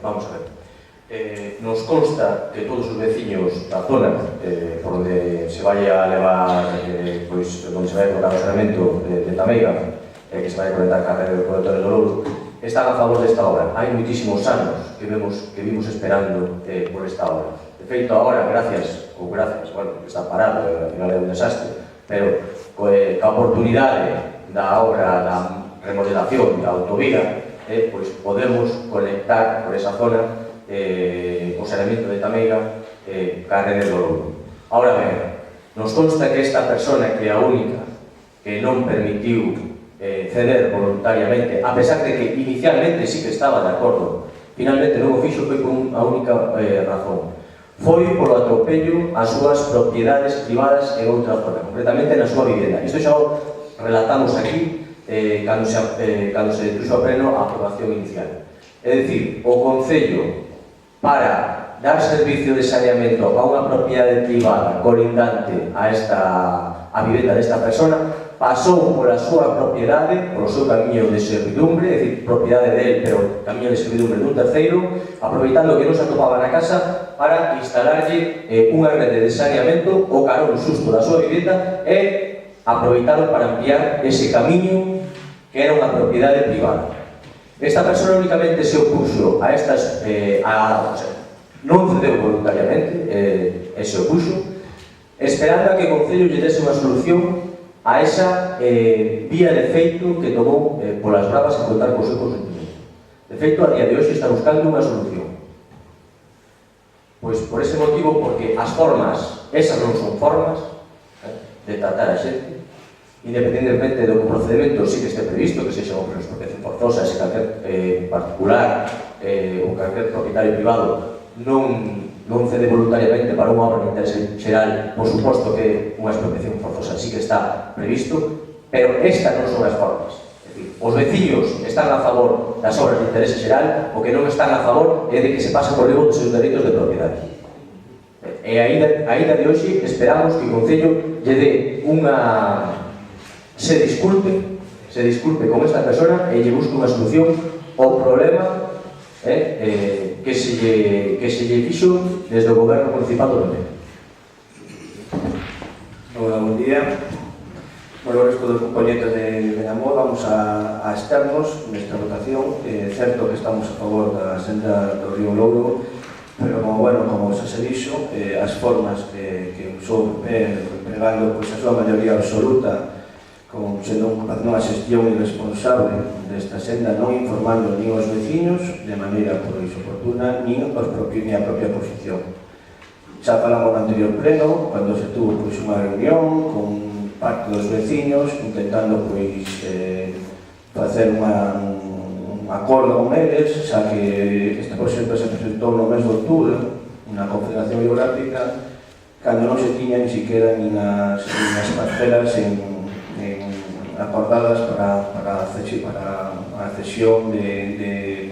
vamos a ver. Nos consta que todos os veciños da zona por onde se vai a levar, pois, onde se vai a colocar o saneamento de Tameiga, que se vai a conectar a rede de colectores do Louro, están a favor desta obra. Hai moitísimos anos que vimos esperando por esta obra. De feito, agora, gracias, bueno, está parado, ao final é un desastre, pero ca oportunidade da obra da remodelación da autovía, pois podemos conectar por esa zona o saneamento de Tameiga ca rede do Louro. Ahora ben, nos consta que esta persona que é a única que non permitiu ceder voluntariamente, a pesar de que inicialmente sí que estaba de acordo, finalmente non o fixo, foi por unha única razón. Foi polo atropello ás súas propiedades privadas en outra zona, concretamente na súa vivenda. Isto xa o relatamos aquí cando se truxo a pleno a aprobación inicial. É dicir, o Concello, para dar servicio de saneamento a unha propiedade privada colindante a vivenda desta persona, pasou pola súa propiedade, polo seu camiño de servidumbre, é dicir, propiedade del, pero camiño de servidumbre dun terceiro, aproveitando que non se atopaba na casa para instalarlle unha rede de saneamento o carón xusto da súa vivenda e aproveitaron para ampliar ese camiño que era unha propiedade privada. Esta persona únicamente se opuxo a estas, non cedeu voluntariamente, e se opuxo, esperando a que o Concello lle dese unha solución a esa vía de feito que tomou polas bravas a contar co seu consentimento. De feito, a día de hoxe está buscando unha solución. Pois por ese motivo, porque as formas, esas non son formas de tratar a xente, independentemente do que o procedimento sí que este previsto, que sexa unha expropiación forzosa, se calquer particular ou calquer propietario privado non cede voluntariamente para unha obra de interese xeral, por suposto que unha expropiación forzosa sí que está previsto, pero estas non son as formas. É dicir, os veciños están a favor das obras de interese xeral, o que non están a favor é de que se pase por ribo dos seus dereitos de propiedade. E aínda de hoxe esperamos que o Concello lle dé unha... se disculpe con esta persona e lle busque unha solución ao problema que se lle fixo desde o goberno municipal do PP. Hola, buen día. Bueno, o resto dos componentes de Benamor vamos a estarnos nesta votación. É certo que estamos a favor da senda do río Louro, pero como xa se dixo, as formas que usou o PP empregando a súa maioría absoluta como sendo unha xestión irresponsable desta senda, non informando nin os veciños de maneira oportuna, nin a propia oposición. Xa falamos no anterior pleno, cando se tuvo unha reunión con parte dos veciños, intentando facer un acordo con eles, xa que este proxecto se presentou no mes de outubro na Confederación Hidrográfica, cando non se tiña ni siquiera nin as parcelas acordadas para a cesión de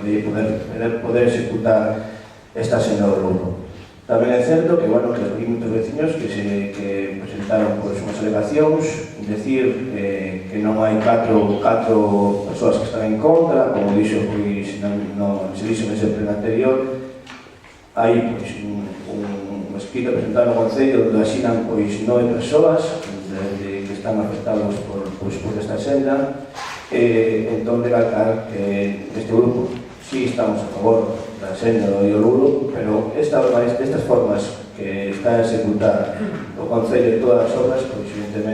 poder executar esta senda do Louro. Tamén é certo que os muitos veciños que presentaron unhas alegacións, decir que non hai catro persoas que están en contra, como se dixo nese pleno anterior. Hai un escrito presentado no Concello onde asinan 9 persoas que están afectados por esta senda. Entón, recalcar que este grupo sí estamos a favor da senda do río Louro, pero estas formas que está a executar o Concello de todas as obras, evidentemente